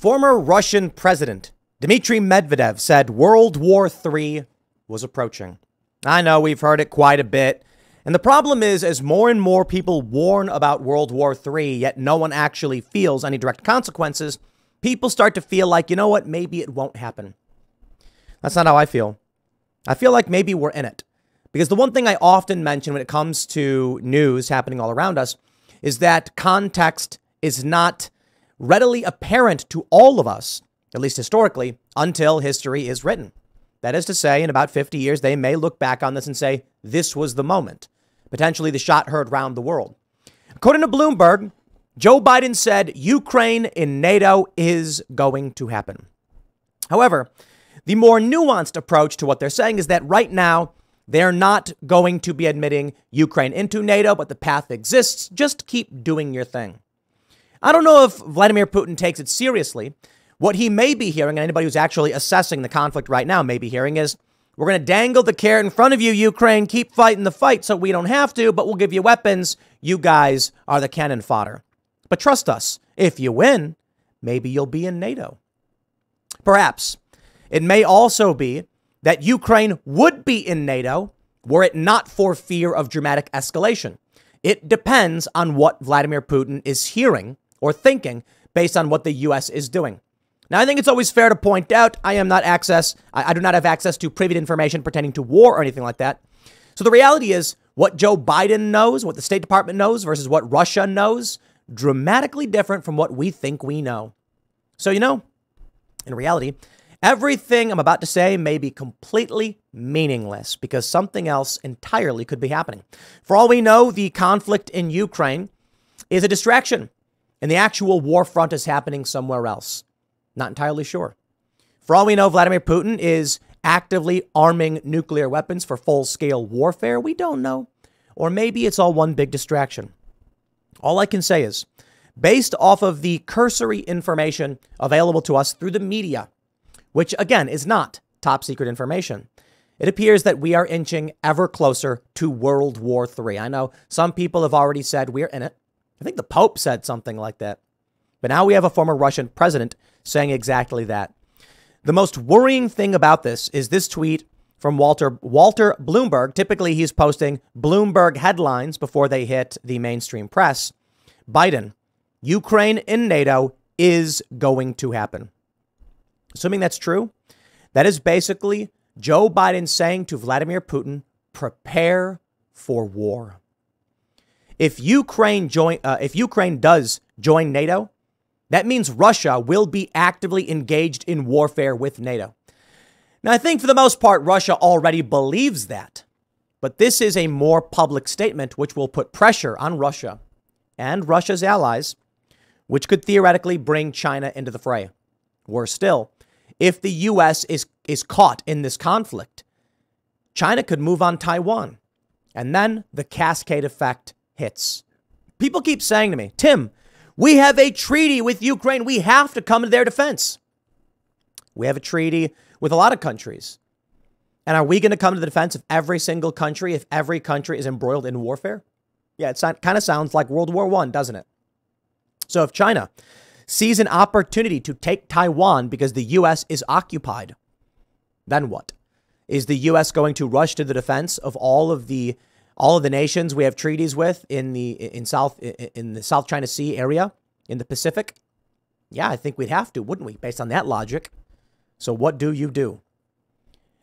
Former Russian President Dmitry Medvedev said World War III was approaching. I know we've heard it quite a bit. And the problem is, as more and more people warn about World War III, yet no one actually feels any direct consequences, people start to feel like, you know what, maybe it won't happen. That's not how I feel. I feel like maybe we're in it. Because the one thing I often mention when it comes to news happening all around us is that context is not readily apparent to all of us, at least historically, until history is written. That is to say, in about 50 years, they may look back on this and say, this was the moment. Potentially the shot heard round the world. According to Bloomberg, Joe Biden said Ukraine in NATO is going to happen. However, the more nuanced approach to what they're saying is that right now, they're not going to be admitting Ukraine into NATO, but the path exists. Just keep doing your thing. I don't know if Vladimir Putin takes it seriously. What he may be hearing, and anybody who's actually assessing the conflict right now may be hearing, is we're going to dangle the carrot in front of you, Ukraine. Keep fighting the fight so we don't have to, but we'll give you weapons. You guys are the cannon fodder. But trust us, if you win, maybe you'll be in NATO. Perhaps it may also be that Ukraine would be in NATO were it not for fear of dramatic escalation. It depends on what Vladimir Putin is hearing or thinking based on what the U.S. is doing. Now, I think it's always fair to point out I do not have access to private information pertaining to war or anything like that. So the reality is what Joe Biden knows, what the State Department knows versus what Russia knows, dramatically different from what we think we know. So, in reality, everything I'm about to say may be completely meaningless because something else entirely could be happening. For all we know, the conflict in Ukraine is a distraction and the actual war front is happening somewhere else. Not entirely sure. For all we know, Vladimir Putin is actively arming nuclear weapons for full-scale warfare. We don't know. Or maybe it's all one big distraction. All I can say is, based off of the cursory information available to us through the media, which again is not top secret information, it appears that we are inching ever closer to World War III. I know some people have already said we're in it. I think the Pope said something like that. But now we have a former Russian president saying exactly that. The most worrying thing about this is this tweet from Walter Bloomberg. Typically, he's posting Bloomberg headlines before they hit the mainstream press. Biden, Ukraine in NATO is going to happen. Assuming that's true, that is basically Joe Biden saying to Vladimir Putin, prepare for war. If Ukraine does join NATO, that means Russia will be actively engaged in warfare with NATO. Now, I think for the most part, Russia already believes that. But this is a more public statement which will put pressure on Russia and Russia's allies, which could theoretically bring China into the fray. Worse still, if the U.S. is caught in this conflict, China could move on Taiwan. And then the cascade effect hits. People keep saying to me, Tim, we have a treaty with Ukraine. We have to come to their defense. We have a treaty with a lot of countries. And are we going to come to the defense of every single country if every country is embroiled in warfare? Yeah, it kind of sounds like World War I, doesn't it? So if China sees an opportunity to take Taiwan because the U.S. is occupied, then what? Is the U.S. going to rush to the defense of all of the nations we have treaties with in the South China Sea area, in the Pacific? Yeah, I think we'd have to, wouldn't we, based on that logic? So what do you do?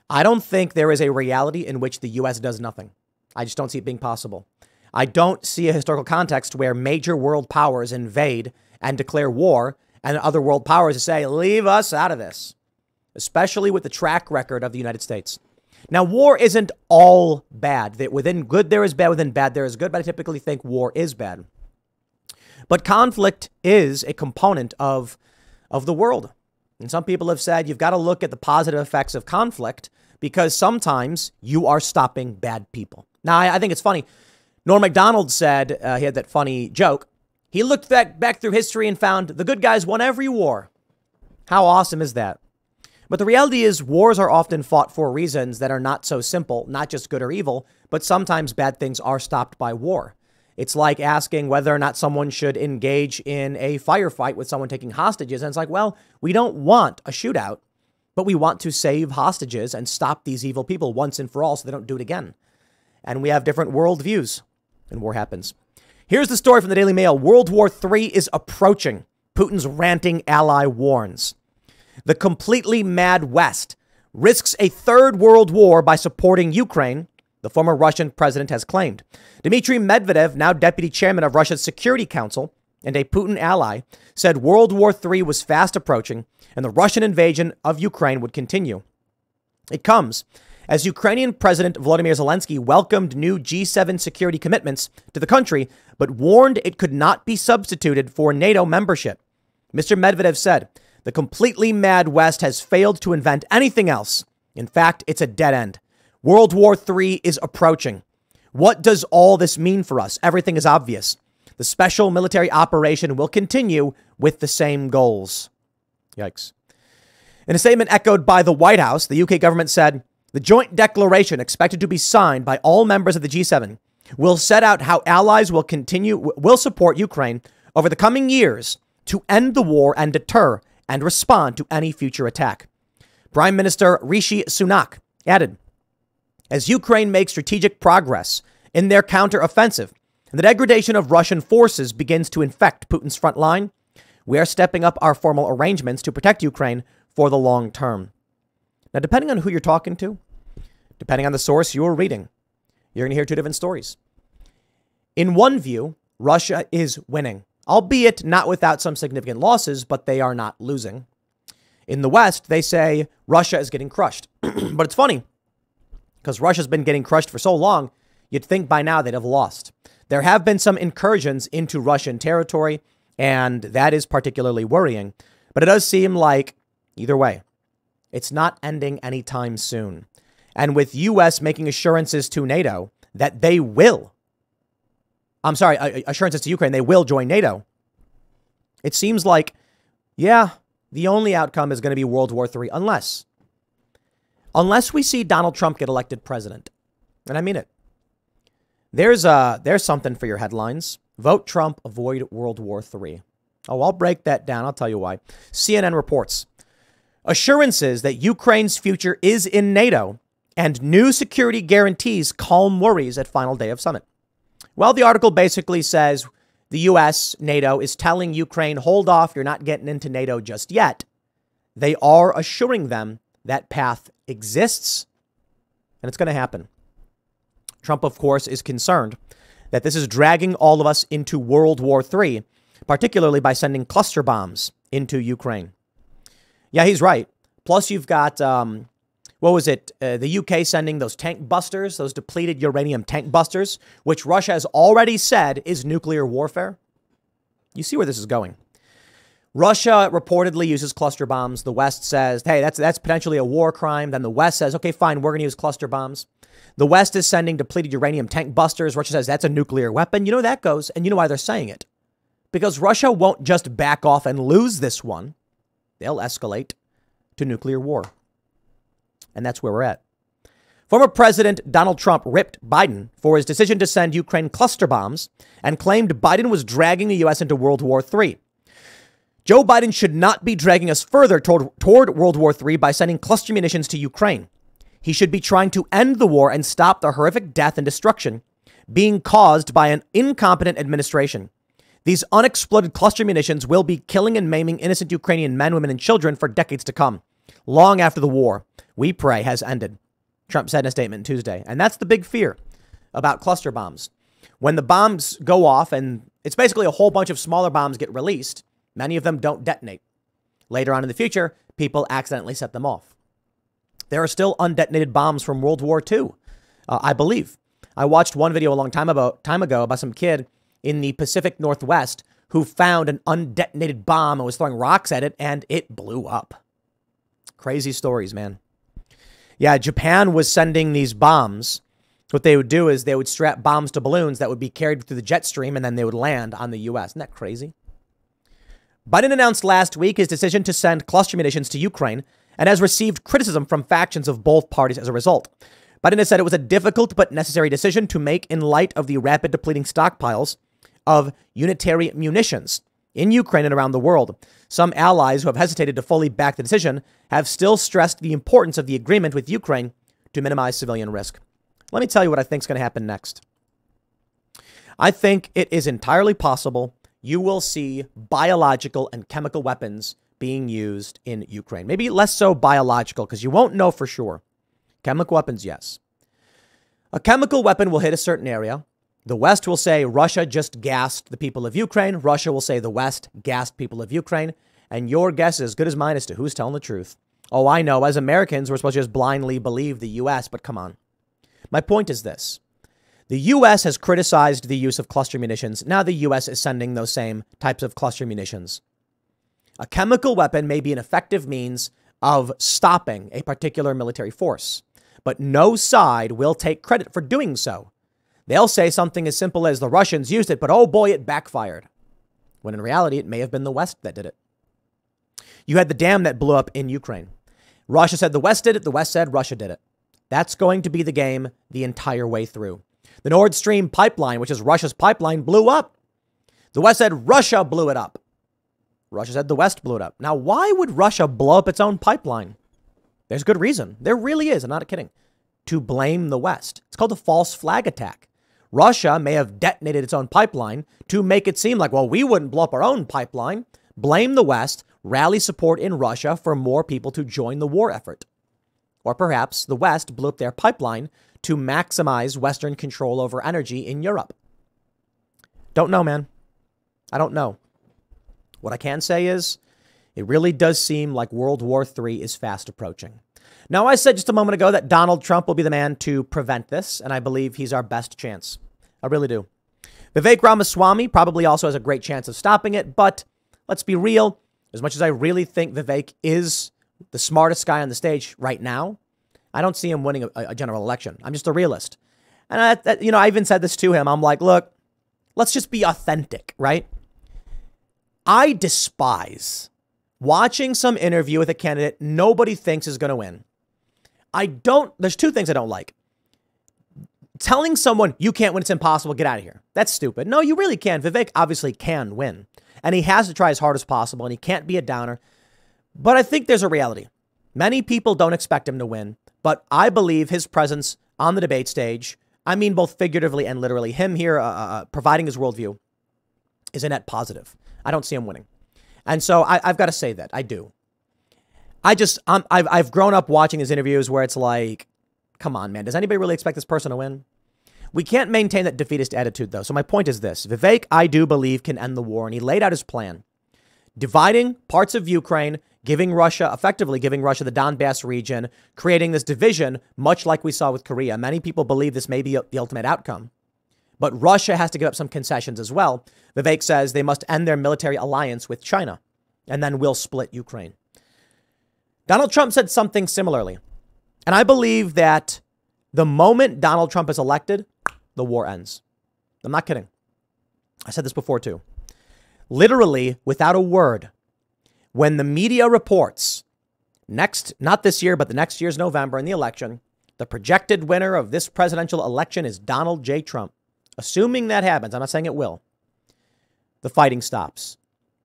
I don't think there is a reality in which the U.S. does nothing. I just don't see it being possible. I don't see a historical context where major world powers invade and declare war and other world powers say, leave us out of this, especially with the track record of the United States. Now, war isn't all bad. Within good, there is bad. Within bad, there is good. But I typically think war is bad. But conflict is a component of the world. And some people have said you've got to look at the positive effects of conflict because sometimes you are stopping bad people. Now, I think it's funny. Norm Macdonald said, he had that funny joke. He looked back through history and found the good guys won every war. How awesome is that? But the reality is wars are often fought for reasons that are not so simple, not just good or evil, but sometimes bad things are stopped by war. It's like asking whether or not someone should engage in a firefight with someone taking hostages. And it's like, well, we don't want a shootout, but we want to save hostages and stop these evil people once and for all so they don't do it again. And we have different worldviews when war happens. Here's the story from the Daily Mail. World War III is approaching. Putin's ranting ally warns. The completely mad West risks a third world war by supporting Ukraine, the former Russian president has claimed. Dmitry Medvedev, now deputy chairman of Russia's Security Council and a Putin ally, said World War III was fast approaching and the Russian invasion of Ukraine would continue. It comes as Ukrainian President Volodymyr Zelensky welcomed new G7 security commitments to the country, but warned it could not be substituted for NATO membership. Mr. Medvedev said, the completely mad West has failed to invent anything else. In fact, it's a dead end. World War III is approaching. What does all this mean for us? Everything is obvious. The special military operation will continue with the same goals. Yikes. In a statement echoed by the White House, the UK government said, the joint declaration expected to be signed by all members of the G7 will set out how allies will support Ukraine over the coming years to end the war and deter and respond to any future attack. Prime Minister Rishi Sunak added, as Ukraine makes strategic progress in their counteroffensive and the degradation of Russian forces begins to infect Putin's front line, we are stepping up our formal arrangements to protect Ukraine for the long term. Now, depending on who you're talking to, depending on the source you're reading, you're going to hear two different stories. In one view, Russia is winning, albeit not without some significant losses, but they are not losing. In the West, they say Russia is getting crushed. But it's funny, because Russia's been getting crushed for so long, you'd think by now they'd have lost. There have been some incursions into Russian territory, and that is particularly worrying. But it does seem like, either way, it's not ending anytime soon. And with U.S. making assurances to NATO that they will, assurances to Ukraine, they will join NATO. It seems like, yeah, the only outcome is going to be World War III, unless we see Donald Trump get elected president. And I mean it. There's something for your headlines. Vote Trump, avoid World War III. Oh, I'll break that down. I'll tell you why. CNN reports assurances that Ukraine's future is in NATO and new security guarantees calm worries at final day of summit. Well, the article basically says the U.S., NATO is telling Ukraine, hold off, you're not getting into NATO just yet. They are assuring them that path exists and it's going to happen. Trump, of course, is concerned that this is dragging all of us into World War III, particularly by sending cluster bombs into Ukraine. Yeah, he's right. Plus, you've got, the UK sending those tank busters, those depleted uranium tank busters, which Russia has already said is nuclear warfare. You see where this is going. Russia reportedly uses cluster bombs. The West says, hey, that's potentially a war crime. Then the West says, OK, fine, we're going to use cluster bombs. The West is sending depleted uranium tank busters. Russia says that's a nuclear weapon. You know that goes. And you know why they're saying it? Because Russia won't just back off and lose this one. They'll escalate to nuclear war. And that's where we're at. Former President Donald Trump ripped Biden for his decision to send Ukraine cluster bombs and claimed Biden was dragging the U.S. into World War III. Joe Biden should not be dragging us further toward World War III by sending cluster munitions to Ukraine. He should be trying to end the war and stop the horrific death and destruction being caused by an incompetent administration. These unexploded cluster munitions will be killing and maiming innocent Ukrainian men, women, and children for decades to come, long after the war, we pray, has ended, Trump said in a statement Tuesday. And that's the big fear about cluster bombs. When the bombs go off, and it's basically a whole bunch of smaller bombs get released, many of them don't detonate. Later on in the future, people accidentally set them off. There are still undetonated bombs from World War II, I believe. I watched one video a long time ago about some kid in the Pacific Northwest who found an undetonated bomb and was throwing rocks at it, and it blew up. Crazy stories, man. Yeah, Japan was sending these bombs. What they would do is they would strap bombs to balloons that would be carried through the jet stream, and then they would land on the U.S. Isn't that crazy? Biden announced last week his decision to send cluster munitions to Ukraine and has received criticism from factions of both parties as a result. Biden has said it was a difficult but necessary decision to make in light of the rapid depleting stockpiles of unitary munitions in Ukraine and around the world. Some allies who have hesitated to fully back the decision have still stressed the importance of the agreement with Ukraine to minimize civilian risk. Let me tell you what I think is going to happen next. I think it is entirely possible you will see biological and chemical weapons being used in Ukraine. Maybe less so biological because you won't know for sure. Chemical weapons, yes. A chemical weapon will hit a certain area. The West will say Russia just gassed the people of Ukraine. Russia will say the West gassed people of Ukraine. And your guess is as good as mine as to who's telling the truth. Oh, I know. As Americans, we're supposed to just blindly believe the U.S., but come on. My point is this. The U.S. has criticized the use of cluster munitions. Now the U.S. is sending those same types of cluster munitions. A chemical weapon may be an effective means of stopping a particular military force, but no side will take credit for doing so. They'll say something as simple as the Russians used it, but oh boy, it backfired. When in reality, it may have been the West that did it. You had the dam that blew up in Ukraine. Russia said the West did it. The West said Russia did it. That's going to be the game the entire way through. The Nord Stream pipeline, which is Russia's pipeline, blew up. The West said Russia blew it up. Russia said the West blew it up. Now, why would Russia blow up its own pipeline? There's good reason. There really is. I'm not kidding. To blame the West. It's called a false flag attack. Russia may have detonated its own pipeline to make it seem like, well, we wouldn't blow up our own pipeline. Blame the West, rally support in Russia for more people to join the war effort. Or perhaps the West blew up their pipeline to maximize Western control over energy in Europe. Don't know, man. I don't know. What I can say is it really does seem like World War III is fast approaching. Now, I said just a moment ago that Donald Trump will be the man to prevent this, and I believe he's our best chance. I really do. Vivek Ramaswamy probably also has a great chance of stopping it, but let's be real. As much as I really think Vivek is the smartest guy on the stage right now, I don't see him winning a general election. I'm just a realist. And I even said this to him. I'm like, look, let's just be authentic, right? I despise watching some interview with a candidate nobody thinks is going to win. There's two things I don't like. Telling someone you can't win, it's impossible, get out of here. That's stupid. No, you really can. Vivek obviously can win. And he has to try as hard as possible, and he can't be a downer. But I think there's a reality. Many people don't expect him to win, but I believe his presence on the debate stage, I mean both figuratively and literally, him here providing his worldview, is a net positive. I don't see him winning. And so I've got to say that. I do. I've grown up watching his interviews where it's like, come on, man, does anybody really expect this person to win? We can't maintain that defeatist attitude, though. So my point is this. Vivek, I do believe, can end the war, and he laid out his plan. Dividing parts of Ukraine, effectively giving Russia the Donbass region, creating this division, much like we saw with Korea. Many people believe this may be the ultimate outcome. But Russia has to give up some concessions as well. Vivek says they must end their military alliance with China, and then we'll split Ukraine. Donald Trump said something similarly. And I believe that the moment Donald Trump is elected, the war ends. I'm not kidding. I said this before, too. Literally, without a word, when the media reports not this year, but the next year's November in the election, the projected winner of this presidential election is Donald J. Trump. Assuming that happens, I'm not saying it will, the fighting stops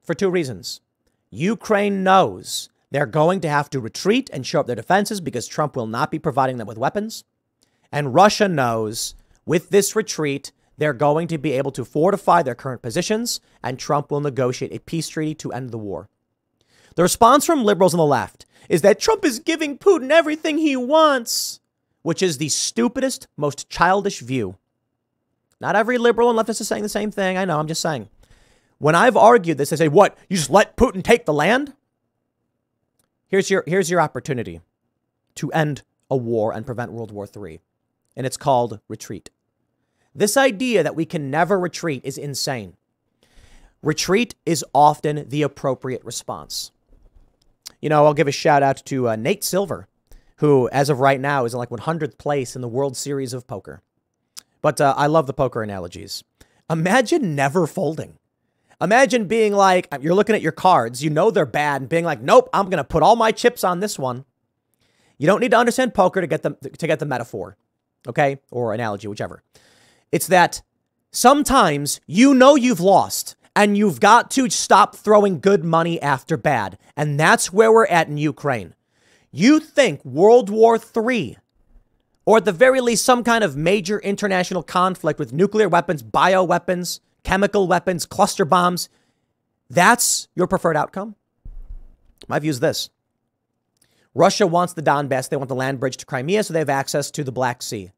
for two reasons. Ukraine knows they're going to have to retreat and show up their defenses because Trump will not be providing them with weapons. And Russia knows with this retreat, they're going to be able to fortify their current positions, and Trump will negotiate a peace treaty to end the war. The response from liberals on the left is that Trump is giving Putin everything he wants, which is the stupidest, most childish view. Not every liberal and leftist is saying the same thing. I know, I'm just saying. When I've argued this, they say, what, you just let Putin take the land? Here's your opportunity to end a war and prevent World War III. And it's called retreat. This idea that we can never retreat is insane. Retreat is often the appropriate response. You know, I'll give a shout out to Nate Silver, who, as of right now, is in like 100th place in the World Series of Poker. But I love the poker analogies. Imagine never folding. Imagine being like, you're looking at your cards, you know they're bad, and being like, nope, I'm going to put all my chips on this one. You don't need to understand poker to get the metaphor. okay? Or analogy, whichever. It's that sometimes you know you've lost and you've got to stop throwing good money after bad. And that's where we're at in Ukraine. You think World War III, or at the very least some kind of major international conflict with nuclear weapons, bioweapons, chemical weapons, cluster bombs, that's your preferred outcome? My view is this. Russia wants the Donbass. They want the land bridge to Crimea so they have access to the Black Sea.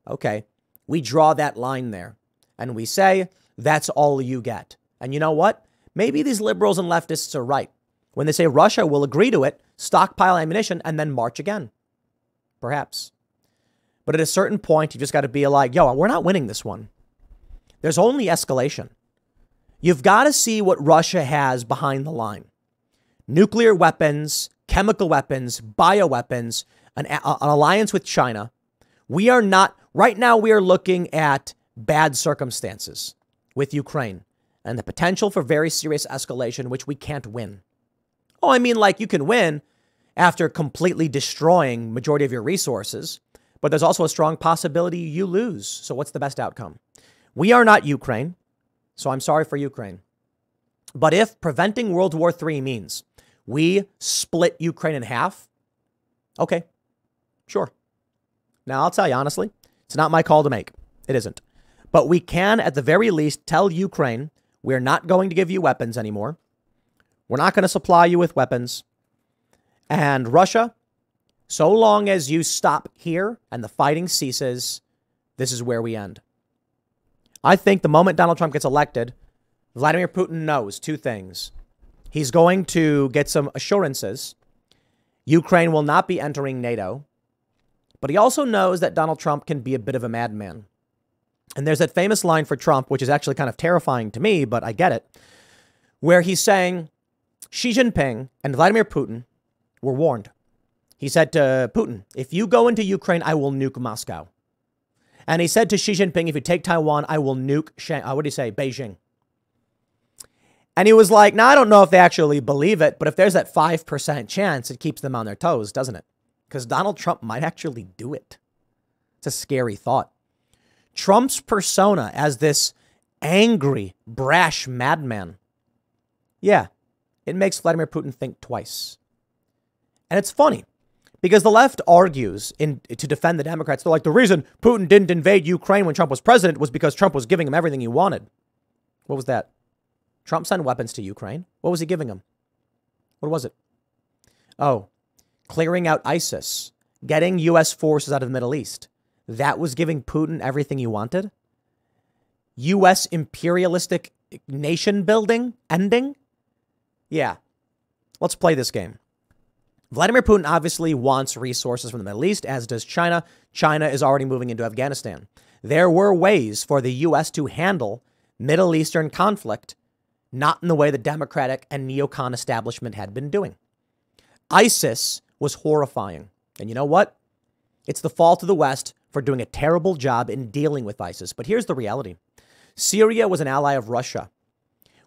Okay, we draw that line there and we say that's all you get. And you know what? Maybe these liberals and leftists are right when they say Russia will agree to it, stockpile ammunition, and then march again. Perhaps. But at a certain point, you just got to be like, yo, we're not winning this one. There's only escalation. You've got to see what Russia has behind the line. Nuclear weapons, chemical weapons, bioweapons, an alliance with China. We are not, right now we are looking at bad circumstances with Ukraine and the potential for very serious escalation, which we can't win. Oh, I mean, like you can win after completely destroying majority of your resources, but there's also a strong possibility you lose. So what's the best outcome? We are not Ukraine, so I'm sorry for Ukraine. But if preventing World War III means we split Ukraine in half, okay, sure. Now, I'll tell you honestly, it's not my call to make. It isn't. But we can, at the very least, tell Ukraine we're not going to give you weapons anymore. We're not going to supply you with weapons. And Russia, so long as you stop here and the fighting ceases, this is where we end. I think the moment Donald Trump gets elected, Vladimir Putin knows two things. He's going to get some assurances. Ukraine will not be entering NATO. But he also knows that Donald Trump can be a bit of a madman. And there's that famous line for Trump, which is actually kind of terrifying to me, but I get it, where he's saying Xi Jinping and Vladimir Putin were warned. He said to Putin, if you go into Ukraine, I will nuke Moscow. And he said to Xi Jinping, if you take Taiwan, I will nuke, Beijing. And he was like, now, I don't know if they actually believe it, but if there's that 5% chance, it keeps them on their toes, doesn't it? Because Donald Trump might actually do it. It's a scary thought. Trump's persona as this angry, brash madman. Yeah, it makes Vladimir Putin think twice. And it's funny because the left argues to defend the Democrats. They're like, the reason Putin didn't invade Ukraine when Trump was president was because Trump was giving him everything he wanted. What was that? Trump sent weapons to Ukraine. What was he giving him? What was it? Oh, clearing out ISIS, getting U.S. forces out of the Middle East. That was giving Putin everything he wanted? U.S. imperialistic nation building ending? Yeah. Let's play this game. Vladimir Putin obviously wants resources from the Middle East, as does China. China is already moving into Afghanistan. There were ways for the U.S. to handle Middle Eastern conflict, not in the way the Democratic and neocon establishment had been doing. ISIS was horrifying. And you know what? It's the fault of the West for doing a terrible job in dealing with ISIS. But here's the reality. Syria was an ally of Russia.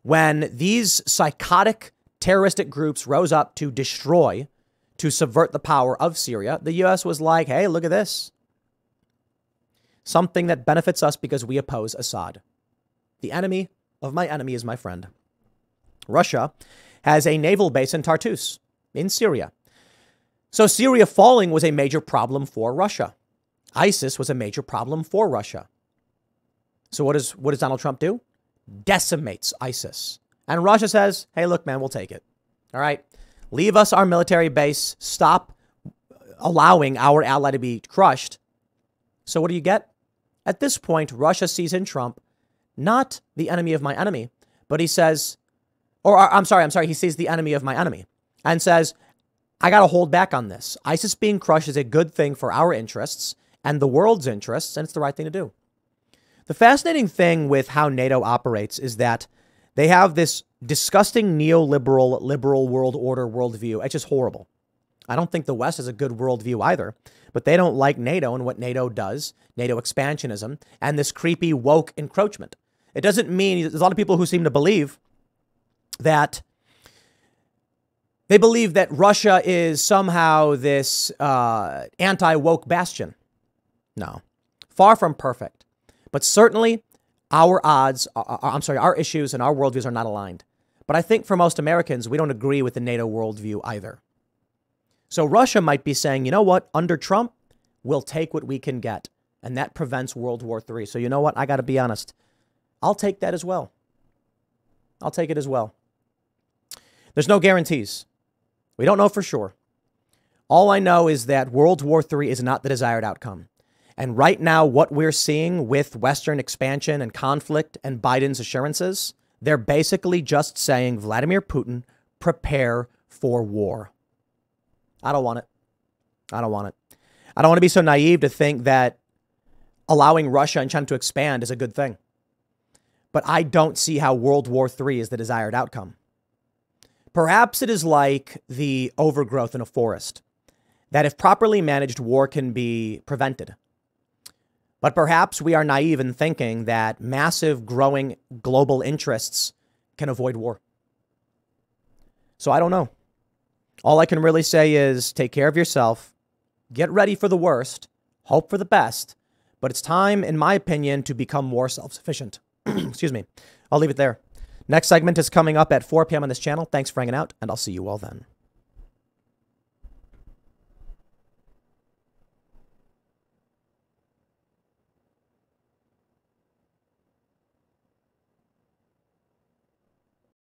When these psychotic terroristic groups rose up to destroy, to subvert the power of Syria, the U.S. was like, hey, look at this. Something that benefits us because we oppose Assad. The enemy of my enemy is my friend. Russia has a naval base in Tartus in Syria. So Syria falling was a major problem for Russia. ISIS was a major problem for Russia. So what does Donald Trump do? Decimates ISIS. And Russia says, hey, look, man, we'll take it. All right. Leave us our military base. Stop allowing our ally to be crushed. So what do you get? At this point, Russia sees in Trump not the enemy of my enemy, but he says, I'm sorry, he sees the enemy of my enemy and says, I got to hold back on this. ISIS being crushed is a good thing for our interests and the world's interests, and it's the right thing to do. The fascinating thing with how NATO operates is that they have this disgusting neoliberal, liberal world order worldview. It's just horrible. I don't think the West has a good worldview either, but they don't like NATO and what NATO does, NATO expansionism, and this creepy woke encroachment. It doesn't mean, there's a lot of people who seem to believe that they believe that Russia is somehow this anti-woke bastion. No, Far from perfect. But certainly our issues and our worldviews are not aligned. But I think for most Americans, we don't agree with the NATO worldview either. So Russia might be saying, you know what, under Trump, we'll take what we can get. And that prevents World War III. So you know what, I got to be honest. I'll take that as well. I'll take it as well. There's no guarantees. We don't know for sure. All I know is that World War III is not the desired outcome. And right now, what we're seeing with Western expansion and conflict and Biden's assurances, they're basically just saying, Vladimir Putin, prepare for war. I don't want it. I don't want it. I don't want to be so naive to think that allowing Russia and China to expand is a good thing. But I don't see how World War III is the desired outcome. Perhaps it is like the overgrowth in a forest, that if properly managed, war can be prevented. But perhaps we are naive in thinking that massive growing global interests can avoid war. So I don't know. All I can really say is take care of yourself, get ready for the worst, hope for the best. But it's time, in my opinion, to become more self-sufficient. Excuse me. I'll leave it there. Next segment is coming up at 4 p.m. on this channel. Thanks for hanging out, and I'll see you all then.